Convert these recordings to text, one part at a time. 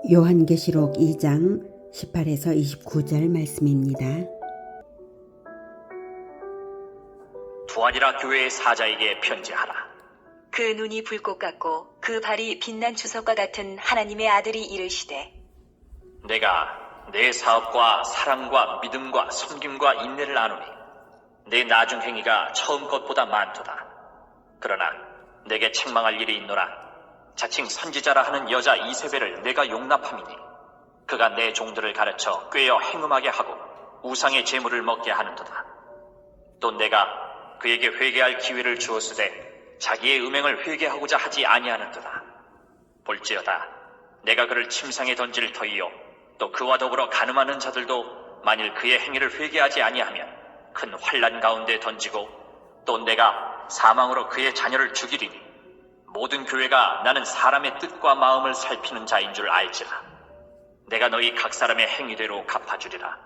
요한계시록 2장 18에서 29절 말씀입니다. 두아니라 교회의 사자에게 편지하라. 그 눈이 불꽃 같고 그 발이 빛난 주석과 같은 하나님의 아들이 이르시되, 내가 내 사업과 사랑과 믿음과 섬김과 인내를 아노니 내 나중 행위가 처음 것보다 많도다. 그러나 내게 책망할 일이 있노라. 자칭 선지자라 하는 여자 이세벨을 내가 용납함이니 그가 내 종들을 가르쳐 꾀어 행음하게 하고 우상의 제물을 먹게 하는도다. 또 내가 그에게 회개할 기회를 주었으되 자기의 음행을 회개하고자 하지 아니하는도다. 볼지어다 내가 그를 침상에 던질 터이요 또 그와 더불어 간음하는 자들도 만일 그의 행위를 회개하지 아니하면 큰 환난 가운데 던지고 또 내가 사망으로 그의 자녀를 죽이리니 모든 교회가 나는 사람의 뜻과 마음을 살피는 자인 줄 알지라. 내가 너희 각 사람의 행위대로 갚아주리라.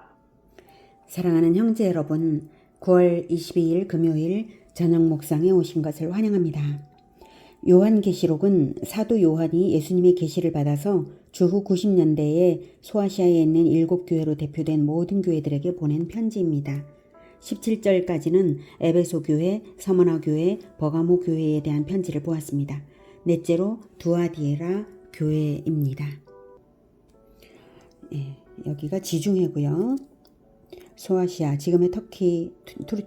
사랑하는 형제 여러분, 9월 22일 금요일 저녁 목상에 오신 것을 환영합니다. 요한계시록은 사도 요한이 예수님의 계시를 받아서 주후 90년대에 소아시아에 있는 7교회로 대표된 모든 교회들에게 보낸 편지입니다. 17절까지는 에베소 교회, 서머나 교회, 버가모 교회에 대한 편지를 보았습니다. 넷째로 두아디에라 교회입니다. 여기가 지중해고요. 소아시아, 지금의 터키,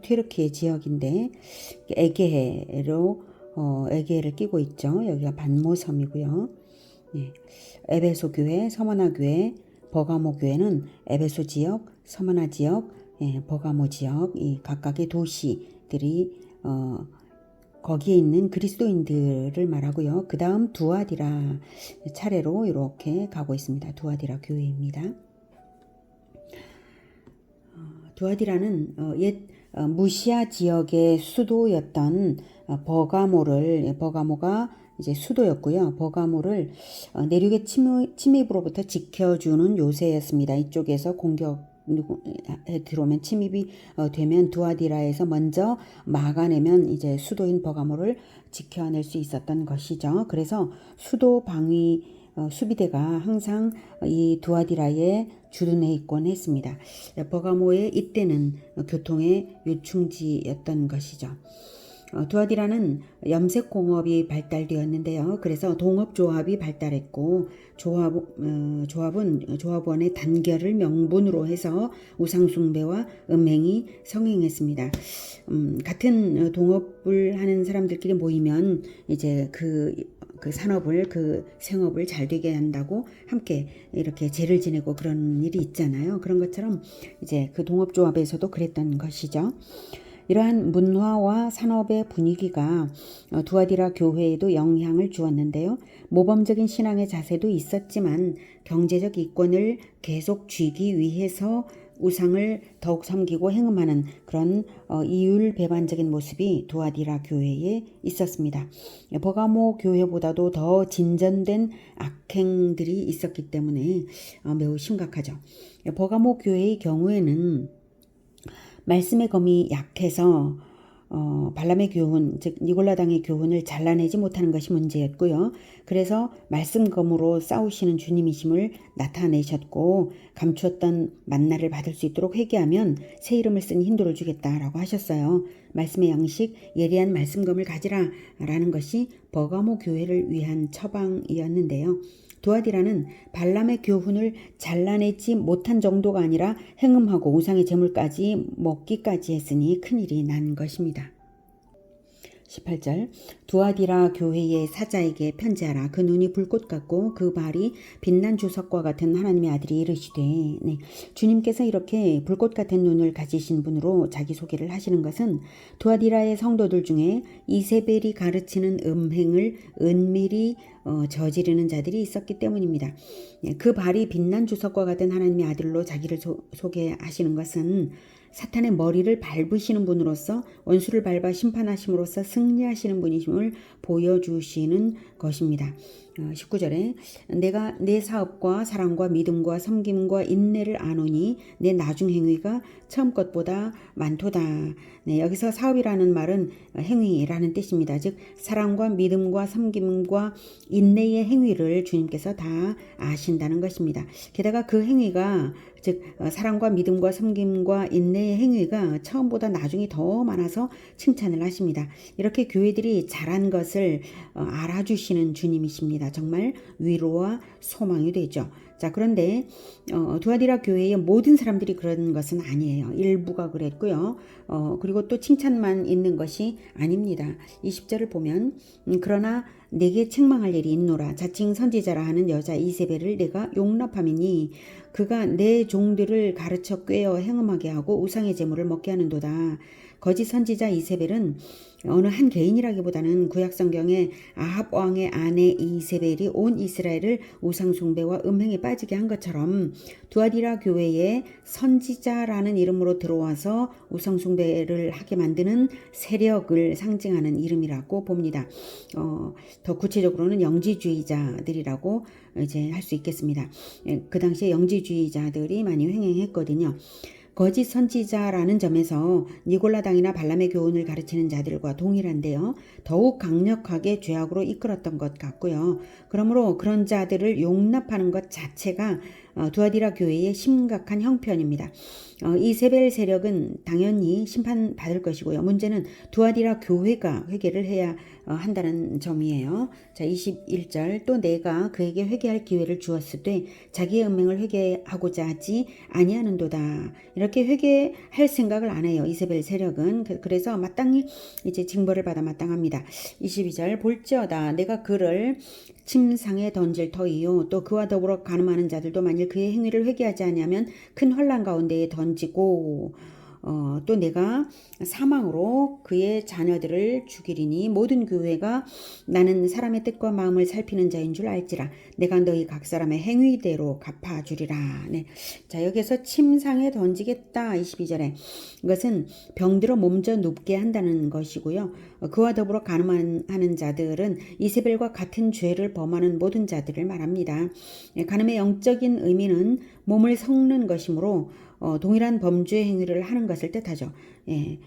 튀르키예 지역인데 에게해로 에게해를 끼고 있죠. 여기가 반모섬이고요. 에베소 교회, 서머나 교회, 버가모 교회는 에베소 지역, 서머나 지역, 버가모 지역, 이 각각의 도시들이 거기에 있는 그리스도인들을 말하고요. 그 다음 두아디라 차례로 이렇게 가고 있습니다. 두아디라 교회입니다. 두아디라는 옛 무시아 지역의 수도였던 버가모가 이제 수도였고요. 버가모를 내륙의 침입으로부터 지켜주는 요새였습니다. 이쪽에서 들어오면 침입이 되면 두아디라에서 먼저 막아내면 이제 수도인 버가모를 지켜낼 수 있었던 것이죠. 그래서 수도 방위 수비대가 항상 이 두아디라에 주둔해 있곤 했습니다. 버가모의 이때는 교통의 요충지였던 것이죠. 두아디라는 염색공업이 발달되었는데요. 그래서 동업조합이 발달했고 조합원의 단결을 명분으로 해서 우상숭배와 음행이 성행했습니다. 같은 동업을 하는 사람들끼리 모이면 이제 그 산업을, 그 생업을 잘 되게 한다고 함께 이렇게 제를 지내고 그런 일이 있잖아요. 그런 것처럼 이제 그 동업조합에서도 그랬던 것이죠. 이러한 문화와 산업의 분위기가 두아디라 교회에도 영향을 주었는데요. 모범적인 신앙의 자세도 있었지만 경제적 이권을 계속 쥐기 위해서 우상을 더욱 섬기고 행음하는 그런 이율배반적인 모습이 두아디라 교회에 있었습니다. 버가모 교회보다도 더 진전된 악행들이 있었기 때문에 매우 심각하죠. 버가모 교회의 경우에는 말씀의 검이 약해서 발람의 교훈, 즉 니골라당의 교훈을 잘라내지 못하는 것이 문제였고요. 그래서 말씀검으로 싸우시는 주님이심을 나타내셨고 감추었던 만나를 받을 수 있도록 회개하면 새 이름을 쓴 힌도를 주겠다라고 하셨어요. 말씀의 양식, 예리한 말씀검을 가지라라는 것이 버가모 교회를 위한 처방이었는데요. 두아디라는 발람의 교훈을 잘라내지 못한 정도가 아니라 행음하고 우상의 제물까지 먹기까지 했으니 큰일이 난 것입니다. 18절 두아디라 교회의 사자에게 편지하라. 그 눈이 불꽃 같고 그 발이 빛난 주석과 같은 하나님의 아들이 이르시되. 주님께서 이렇게 불꽃 같은 눈을 가지신 분으로 자기소개를 하시는 것은 두아디라의 성도들 중에 이세벨이 가르치는 음행을 은밀히 저지르는 자들이 있었기 때문입니다. 그 발이 빛난 주석과 같은 하나님의 아들로 자기를 소개하시는 것은 사탄의 머리를 밟으시는 분으로서 원수를 밟아 심판하심으로써 승리하시는 분이심을 보여주시는 것입니다. 19절에 내가 내 사업과 사랑과 믿음과 섬김과 인내를 아노니 내 나중 행위가 처음 것보다 많도다. 네, 여기서 사업이라는 말은 행위라는 뜻입니다. 즉 사랑과 믿음과 섬김과 인내의 행위를 주님께서 다 아신다는 것입니다. 게다가 그 행위가 즉 사랑과 믿음과 섬김과 인내의 행위가 처음보다 나중이 더 많아서 칭찬을 하십니다. 이렇게 교회들이 잘한 것을 알아주시는 주님이십니다. 정말 위로와 소망이 되죠. 자, 그런데 두아디라 교회의 모든 사람들이 그런 것은 아니에요. 일부가 그랬고요. 그리고 또 칭찬만 있는 것이 아닙니다. 20절을 보면 그러나 내게 책망할 일이 있노라. 자칭 선지자라 하는 여자 이세벨을 내가 용납하미니 그가 내 종들을 가르쳐 꾀어 행음하게 하고 우상의 제물을 먹게 하는도다. 거짓 선지자 이세벨은 어느 한 개인이라기보다는 구약성경에 아합 왕의 아내 이세벨이 온 이스라엘을 우상 숭배와 음행에 빠지게 한 것처럼 두아디라 교회에 선지자라는 이름으로 들어와서 우상 숭배를 하게 만드는 세력을 상징하는 이름이라고 봅니다. 더 구체적으로는 영지주의자들이라고 이제 할 수 있겠습니다. 그 당시에 영지주의자들이 많이 횡행했거든요. 거짓 선지자라는 점에서 니골라당이나 발람의 교훈을 가르치는 자들과 동일한데요. 더욱 강력하게 죄악으로 이끌었던 것 같고요. 그러므로 그런 자들을 용납하는 것 자체가 두아디라 교회의 심각한 형편입니다. 이세벨 세력은 당연히 심판받을 것이고요. 문제는 두아디라 교회가 회개를 해야 한다는 점이에요. 자, 21절 또 내가 그에게 회개할 기회를 주었으되 자기의 음행을 회개하고자 하지 아니하는도다. 이렇게 회개할 생각을 안 해요. 이세벨 세력은. 그래서 마땅히 이제 징벌을 받아 마땅합니다. 22절 볼지어다 내가 그를 침상에 던질 터이요 또 그와 더불어 간음하는 자들도 만일 그의 행위를 회개하지 아니하면 큰 환난 가운데에 던지고 또 내가 사망으로 그의 자녀들을 죽이리니 모든 교회가 나는 사람의 뜻과 마음을 살피는 자인 줄 알지라 내가 너희 각 사람의 행위대로 갚아주리라. 네. 자, 여기서 침상에 던지겠다 22절에 이것은 병들어 몸져 눕게 한다는 것이고요. 그와 더불어 간음하는 자들은 이세벨과 같은 죄를 범하는 모든 자들을 말합니다. 간음의 영적인 의미는 몸을 섞는 것이므로 동일한 범죄 행위를 하는 것을 뜻하죠. 예.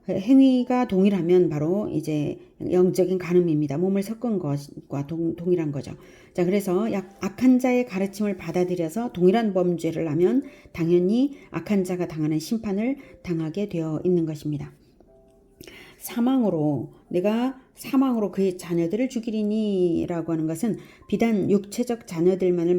행위가 동일하면 바로 이제 영적인 간음입니다. 몸을 섞은 것과 동일한 거죠. 자, 그래서 악한 자의 가르침을 받아들여서 동일한 범죄를 하면 당연히 악한 자가 당하는 심판을 당하게 되어 있는 것입니다. 내가 사망으로 그의 자녀들을 죽이리니 라고 하는 것은 비단 육체적 자녀들만을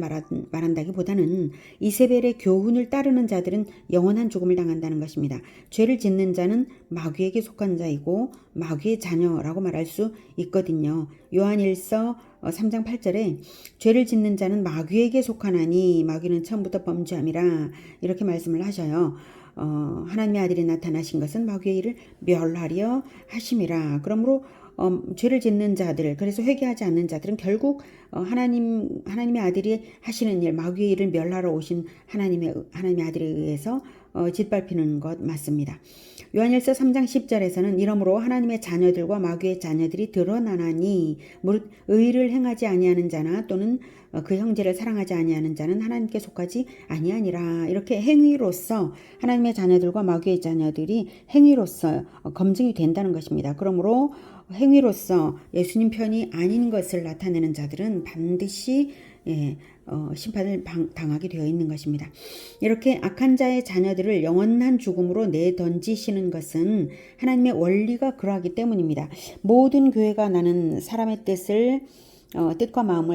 말한다기보다는 이세벨의 교훈을 따르는 자들은 영원한 죽음을 당한다는 것입니다. 죄를 짓는 자는 마귀에게 속한 자이고 마귀의 자녀라고 말할 수 있거든요. 요한일서 3장 8절에 죄를 짓는 자는 마귀에게 속하나니 마귀는 처음부터 범죄함이라 이렇게 말씀을 하셔요. 하나님의 아들이 나타나신 것은 마귀의 일을 멸하려 하심이라. 그러므로 죄를 짓는 자들, 그래서 회개하지 않는 자들은 결국 하나님의 아들이 하시는 일, 마귀의 일을 멸하러 오신 하나님의 아들에 의해서 짓밟히는 것 맞습니다. 요한일서 3장 10절에서는 이러므로 하나님의 자녀들과 마귀의 자녀들이 드러나나니 무릇 의를 행하지 아니하는 자나 또는 그 형제를 사랑하지 아니하는 자는 하나님께 속하지 아니하니라. 이렇게 행위로서 하나님의 자녀들과 마귀의 자녀들이 행위로서 검증이 된다는 것입니다. 그러므로 행위로서 예수님 편이 아닌 것을 나타내는 자들은 반드시 심판을 당하게 되어 있는 것입니다. 이렇게 악한 자의 자녀들을 영원한 죽음으로 내던지시는 것은 하나님의 원리가 그러하기 때문입니다. 모든 교회가 나는 사람의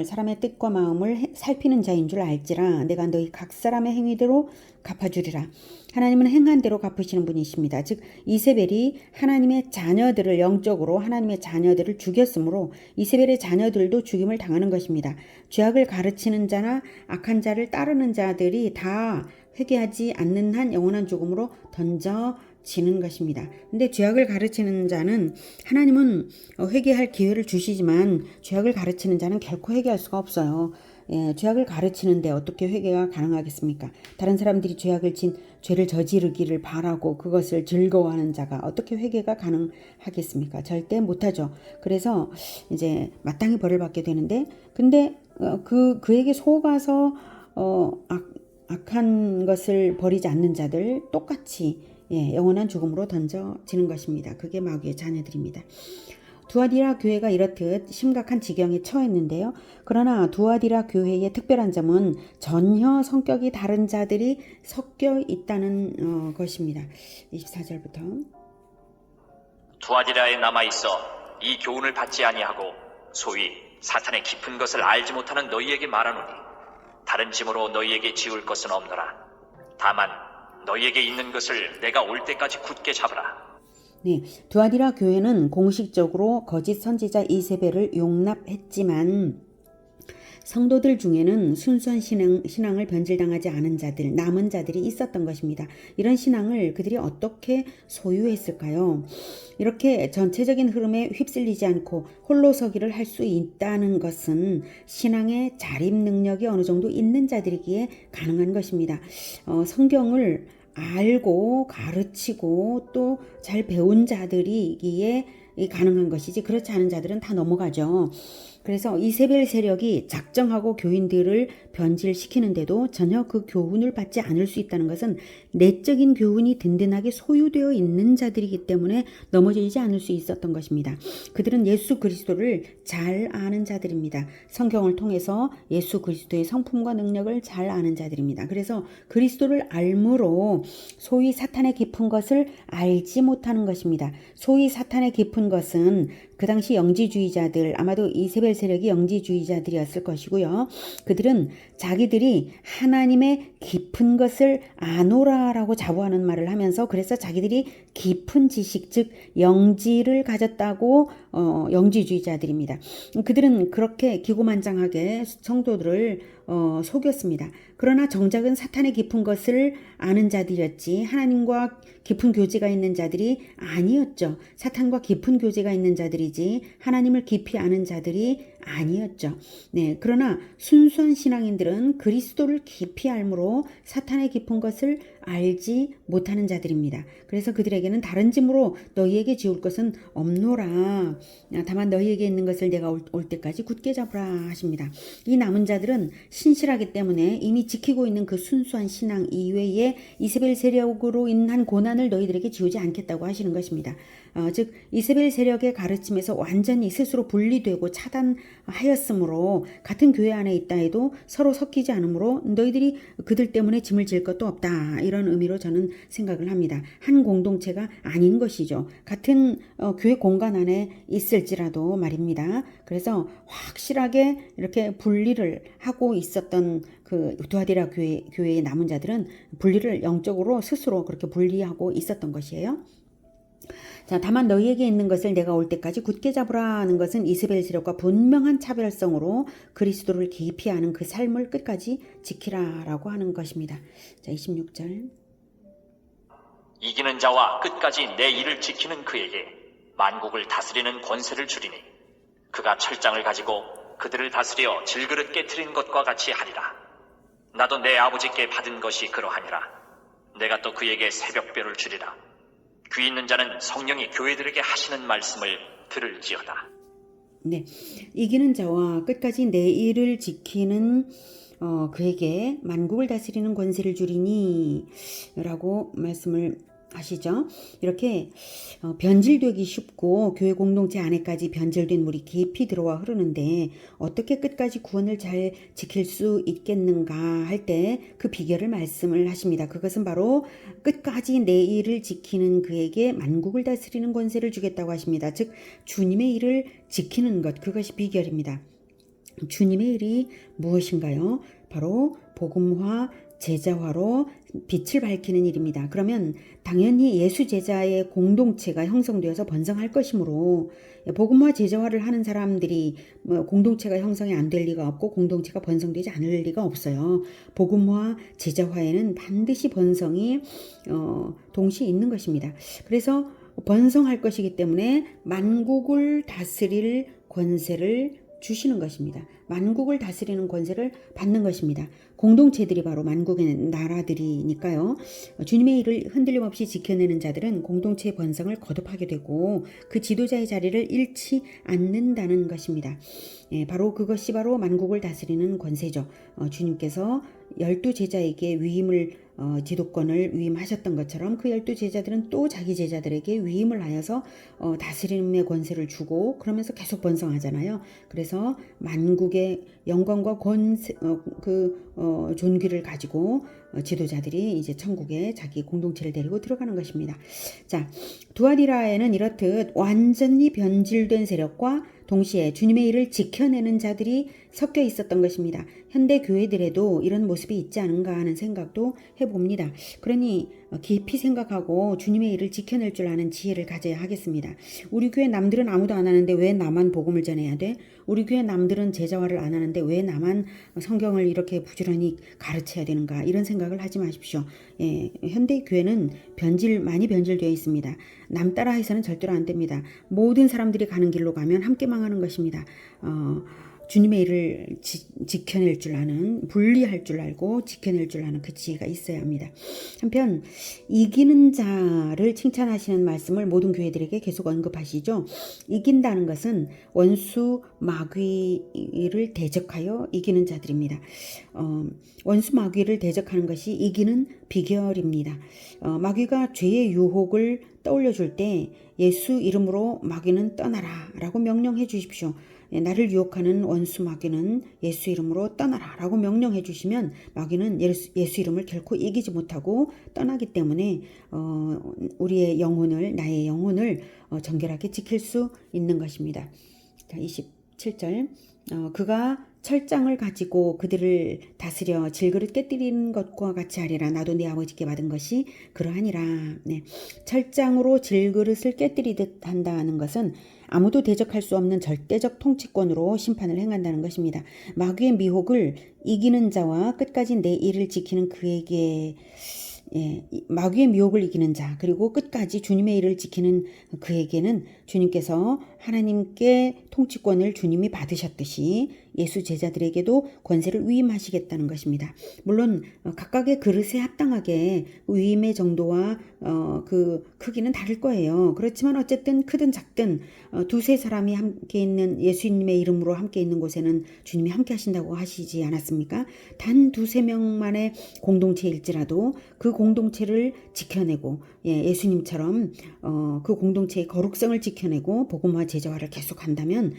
사람의 뜻과 마음을 살피는 자인 줄 알지라 내가 너희 각 사람의 행위대로 갚아주리라. 하나님은 행한 대로 갚으시는 분이십니다. 즉 이세벨이 하나님의 자녀들을 영적으로 하나님의 자녀들을 죽였으므로 이세벨의 자녀들도 죽임을 당하는 것입니다. 죄악을 가르치는 자나 악한 자를 따르는 자들이 다 회개하지 않는 한 영원한 죽음으로 던져지는 것입니다. 근데 죄악을 가르치는 자는 하나님은 회개할 기회를 주시지만 죄악을 가르치는 자는 결코 회개할 수가 없어요. 죄악을 가르치는데 어떻게 회개가 가능하겠습니까? 다른 사람들이 죄를 저지르기를 바라고 그것을 즐거워하는 자가 어떻게 회개가 가능하겠습니까? 절대 못하죠. 그래서 이제 마땅히 벌을 받게 되는데, 근데 그에게 속아서 악한 것을 버리지 않는 자들 똑같이 영원한 죽음으로 던져지는 것입니다. 그게 마귀의 자녀들입니다. 두아디라 교회가 이렇듯 심각한 지경에 처했는데요. 그러나 두아디라 교회의 특별한 점은 전혀 성격이 다른 자들이 섞여 있다는 것입니다. 24절부터. 두아디라에 남아있어 이 교훈을 받지 아니하고 소위 사탄의 깊은 것을 알지 못하는 너희에게 말하노니 다른 짐으로 너희에게 지울 것은 없노라. 다만 너희에게 있는 것을 내가 올 때까지 굳게 잡으라. 네, 두아디라 교회는 공식적으로 거짓 선지자 이세벨을 용납했지만 성도들 중에는 순수한 신앙을 변질당하지 않은 자들, 남은 자들이 있었던 것입니다. 이런 신앙을 그들이 어떻게 소유했을까요? 이렇게 전체적인 흐름에 휩쓸리지 않고 홀로 서기를 할 수 있다는 것은 신앙의 자립 능력이 어느 정도 있는 자들이기에 가능한 것입니다. 성경을 알고 가르치고 또 잘 배운 자들이기에 가능한 것이지, 그렇지 않은 자들은 다 넘어가죠. 그래서 이세벨 세력이 작정하고 교인들을 변질시키는데도 전혀 그 교훈을 받지 않을 수 있다는 것은 내적인 교훈이 든든하게 소유되어 있는 자들이기 때문에 넘어지지 않을 수 있었던 것입니다. 그들은 예수 그리스도를 잘 아는 자들입니다. 성경을 통해서 예수 그리스도의 성품과 능력을 잘 아는 자들입니다. 그래서 그리스도를 알므로 소위 사탄의 깊은 것을 알지 못하는 것입니다. 소위 사탄의 깊은 것은 그 당시 영지주의자들, 아마도 이세벨 세력이 영지주의자들이었을 것이고요. 그들은 자기들이 하나님의 깊은 것을 아노라라고 자부하는 말을 하면서, 그래서 자기들이 깊은 지식, 즉 영지를 가졌다고 영지주의자들입니다. 그들은 그렇게 기고만장하게 성도들을 속였습니다. 그러나 정작은 사탄의 깊은 것을 아는 자들이었지 하나님과 깊은 교제가 있는 자들이 아니었죠. 사탄과 깊은 교제가 있는 자들이지 하나님을 깊이 아는 자들이 아니었죠. 네, 그러나 순수한 신앙인들은 그리스도를 깊이 알므로 사탄의 깊은 것을 알지 못하는 자들입니다. 그래서 그들에게는 다른 짐으로 너희에게 지울 것은 없노라. 다만 너희에게 있는 것을 내가 올 때까지 굳게 잡으라 하십니다. 이 남은 자들은 신실하기 때문에 이미 지키고 있는 그 순수한 신앙 이외에 이세벨 세력으로 인한 고난을 너희들에게 지우지 않겠다고 하시는 것입니다. 즉 이세벨 세력의 가르침에서 완전히 스스로 분리되고 차단하였으므로 같은 교회 안에 있다 해도 서로 섞이지 않으므로 너희들이 그들 때문에 짐을 질 것도 없다, 이런 의미로 저는 생각을 합니다. 한 공동체가 아닌 것이죠. 같은 교회 공간 안에 있을지라도 말입니다. 그래서 확실하게 이렇게 분리를 하고 있었던 그 두아디라 교회의 남은 자들은 분리를 영적으로 스스로 그렇게 분리하고 있었던 것이에요. 자, 다만 너희에게 있는 것을 내가 올 때까지 굳게 잡으라 하는 것은 이세벨 세력과 분명한 차별성으로 그리스도를 깊이 아는 그 삶을 끝까지 지키라라고 하는 것입니다. 자, 26절. 이기는 자와 끝까지 내 일을 지키는 그에게 만국을 다스리는 권세를 주리니 그가 철장을 가지고 그들을 다스려 질그릇 깨트린 것과 같이 하리라. 나도 내 아버지께 받은 것이 그러하니라. 내가 또 그에게 새벽별을 주리라. 귀 있는 자는 성령이 교회들에게 하시는 말씀을 들을지어다. 네, 이기는 자와 끝까지 내 일을 지키는 그에게 만국을 다스리는 권세를 주리니 라고 말씀을 하시죠. 이렇게 변질되기 쉽고 교회 공동체 안에까지 변질된 물이 깊이 들어와 흐르는데 어떻게 끝까지 구원을 잘 지킬 수 있겠는가 할 때 그 비결을 말씀을 하십니다. 그것은 바로 끝까지 내 일을 지키는 그에게 만국을 다스리는 권세를 주겠다고 하십니다. 즉 주님의 일을 지키는 것, 그것이 비결입니다. 주님의 일이 무엇인가요? 바로 복음화, 제자화로 빛을 밝히는 일입니다. 그러면 당연히 예수 제자의 공동체가 형성되어서 번성할 것이므로 복음화 제자화를 하는 사람들이 공동체가 형성이 안 될 리가 없고 공동체가 번성되지 않을 리가 없어요. 복음화 제자화에는 반드시 번성이 동시에 있는 것입니다. 그래서 번성할 것이기 때문에 만국을 다스릴 권세를 주시는 것입니다. 만국을 다스리는 권세를 받는 것입니다. 공동체들이 바로 만국의 나라들이니까요. 주님의 일을 흔들림 없이 지켜내는 자들은 공동체의 번성을 거듭하게 되고 그 지도자의 자리를 잃지 않는다는 것입니다. 바로 그것이 바로 만국을 다스리는 권세죠. 주님께서 12제자에게 지도권을 위임하셨던 것처럼 그 12제자들은 또 자기 제자들에게 위임을 하여서 다스림의 권세를 주고 그러면서 계속 번성하잖아요. 그래서 만국의 영광과 존귀를 가지고 지도자들이 이제 천국에 자기 공동체를 데리고 들어가는 것입니다. 자, 두아디라에는 이렇듯 완전히 변질된 세력과 동시에 주님의 일을 지켜내는 자들이 섞여 있었던 것입니다. 현대 교회들에도 이런 모습이 있지 않은가 하는 생각도 해봅니다. 그러니 깊이 생각하고 주님의 일을 지켜낼 줄 아는 지혜를 가져야 하겠습니다. 우리 교회 남들은 아무도 안 하는데 왜 나만 복음을 전해야 돼? 우리 교회 남들은 제자화를 안 하는데 왜 나만 성경을 이렇게 부지런히 가르쳐야 되는가? 이런 생각을 하지 마십시오. 현대 교회는 많이 변질되어 있습니다. 남 따라 해서는 절대로 안 됩니다. 모든 사람들이 가는 길로 가면 함께 망하는 것입니다. 주님의 일을 지켜낼 줄 아는, 분리할 줄 알고 지켜낼 줄 아는 그 지혜가 있어야 합니다. 한편 이기는 자를 칭찬하시는 말씀을 모든 교회들에게 계속 언급하시죠. 이긴다는 것은 원수 마귀를 대적하여 이기는 자들입니다. 원수 마귀를 대적하는 것이 이기는 비결입니다. 마귀가 죄의 유혹을 떠올려 줄 때 예수 이름으로 마귀는 떠나라 라고 명령해 주십시오. 나를 유혹하는 원수 마귀는 예수 이름으로 떠나라 라고 명령해 주시면 마귀는 예수 이름을 결코 이기지 못하고 떠나기 때문에 나의 영혼을 정결하게 지킬 수 있는 것입니다. 자, 27절 그가 철장을 가지고 그들을 다스려 질그릇 깨뜨리는 것과 같이 하리라. 나도 내 아버지께 받은 것이 그러하니라. 철장으로 질그릇을 깨뜨리듯 한다는 것은 아무도 대적할 수 없는 절대적 통치권으로 심판을 행한다는 것입니다. 마귀의 미혹을 이기는 자와 끝까지 내 일을 지키는 그에게 마귀의 미혹을 이기는 자 그리고 끝까지 주님의 일을 지키는 그에게는 주님께서 하나님께 통치권을 주님이 받으셨듯이 예수 제자들에게도 권세를 위임하시겠다는 것입니다. 물론 각각의 그릇에 합당하게 위임의 정도와 그 크기는 다를 거예요. 그렇지만 어쨌든 크든 작든 두세 사람이 함께 있는 예수님의 이름으로 함께 있는 곳에는 주님이 함께 하신다고 하시지 않았습니까? 단 두세 명만의 공동체일지라도 그 공동체를 지켜내고 예수님처럼 그 공동체의 거룩성을 지켜내고 복음화 제자화를 계속한다면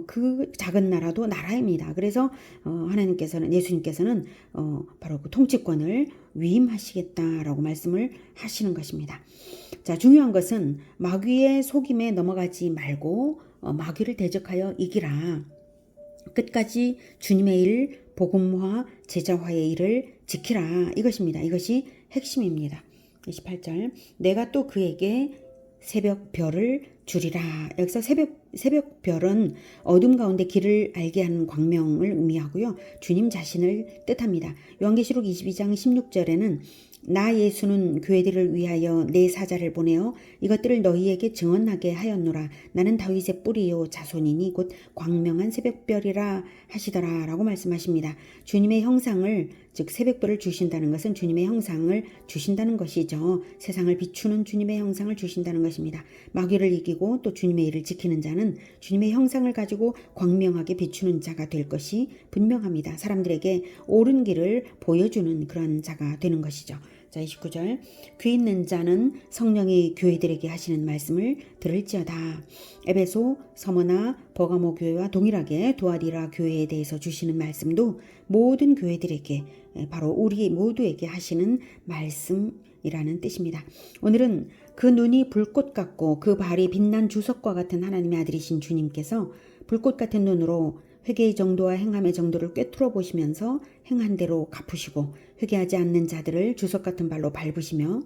그 작은 나라도 나라입니다. 그래서 예수님께서는 바로 그 통치권을 위임하시겠다라고 말씀을 하시는 것입니다. 자, 중요한 것은 마귀의 속임에 넘어가지 말고 마귀를 대적하여 이기라. 끝까지 주님의 일, 복음화, 제자화의 일을 지키라. 이것입니다. 이것이 핵심입니다. 28절 내가 또 그에게 새벽 별을 주리라. 여기서 새벽 별은 어둠 가운데 길을 알게 하는 광명을 의미하고요. 주님 자신을 뜻합니다. 요한계시록 22장 16절에는 나 예수는 교회들을 위하여 내 사자를 보내어 이것들을 너희에게 증언하게 하였노라. 나는 다윗의 뿌리요 자손이니 곧 광명한 새벽별이라 하시더라 라고 말씀하십니다. 주님의 형상을 즉 새벽별을 주신다는 것은 주님의 형상을 주신다는 것이죠. 세상을 비추는 주님의 형상을 주신다는 것입니다. 마귀를 이기고 또 주님의 일을 지키는 자는 주님의 형상을 가지고 광명하게 비추는 자가 될 것이 분명합니다. 사람들에게 옳은 길을 보여주는 그런 자가 되는 것이죠. 자, 29절 귀 있는 자는 성령이 교회들에게 하시는 말씀을 들을지어다. 에베소, 서머나, 버가모 교회와 동일하게 두아디라 교회에 대해서 주시는 말씀도 모든 교회들에게 바로 우리 모두에게 하시는 말씀이라는 뜻입니다. 오늘은 그 눈이 불꽃 같고 그 발이 빛난 주석과 같은 하나님의 아들이신 주님께서 불꽃 같은 눈으로 회개의 정도와 행함의 정도를 꿰뚫어 보시면서 행한 대로 갚으시고 회개하지 않는 자들을 주석 같은 발로 밟으시며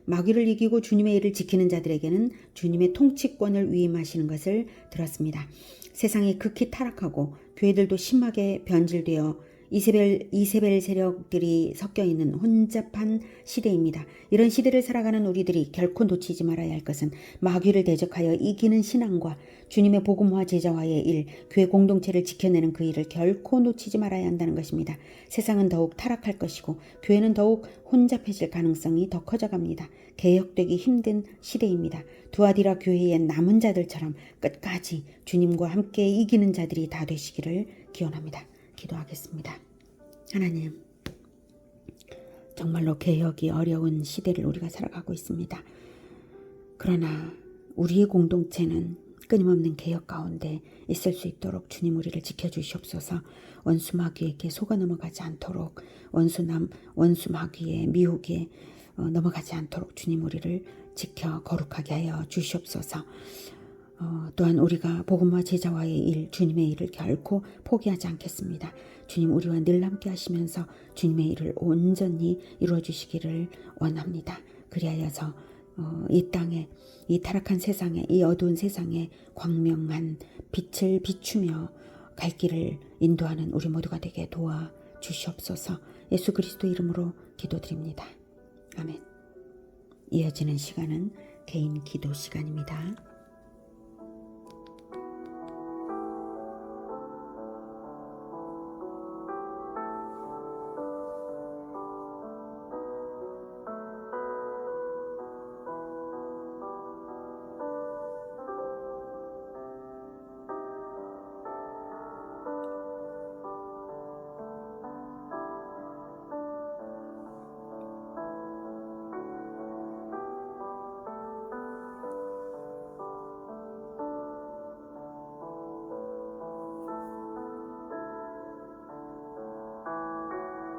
마귀를 이기고 주님의 일을 지키는 자들에게는 주님의 통치권을 위임하시는 것을 들었습니다. 세상이 극히 타락하고 교회들도 심하게 변질되어 이세벨 세력들이 섞여 있는 혼잡한 시대입니다. 이런 시대를 살아가는 우리들이 결코 놓치지 말아야 할 것은 마귀를 대적하여 이기는 신앙과 주님의 복음화 제자화의 일, 교회 공동체를 지켜내는 그 일을 결코 놓치지 말아야 한다는 것입니다. 세상은 더욱 타락할 것이고 교회는 더욱 혼잡해질 가능성이 더 커져갑니다. 개혁되기 힘든 시대입니다. 두아디라 교회의 남은 자들처럼 끝까지 주님과 함께 이기는 자들이 다 되시기를 기원합니다. 기도하겠습니다. 하나님, 정말로 개혁이 어려운 시대를 우리가 살아가고 있습니다. 그러나 우리의 공동체는 끊임없는 개혁 가운데 있을 수 있도록 주님 우리를 지켜주시옵소서. 원수 마귀에게 속아 넘어가지 않도록, 원수 마귀의 미혹에 넘어가지 않도록 주님 우리를 지켜 거룩하게 하여 주시옵소서. 또한 우리가 복음화 제자와의 일, 주님의 일을 결코 포기하지 않겠습니다. 주님 우리와 늘 함께 하시면서 주님의 일을 온전히 이루어 주시기를 원합니다. 그리하여서 이 땅에, 이 타락한 세상에, 이 어두운 세상에 광명한 빛을 비추며 갈 길을 인도하는 우리 모두가 되게 도와 주시옵소서. 예수 그리스도 이름으로 기도드립니다. 아멘. 이어지는 시간은 개인 기도 시간입니다.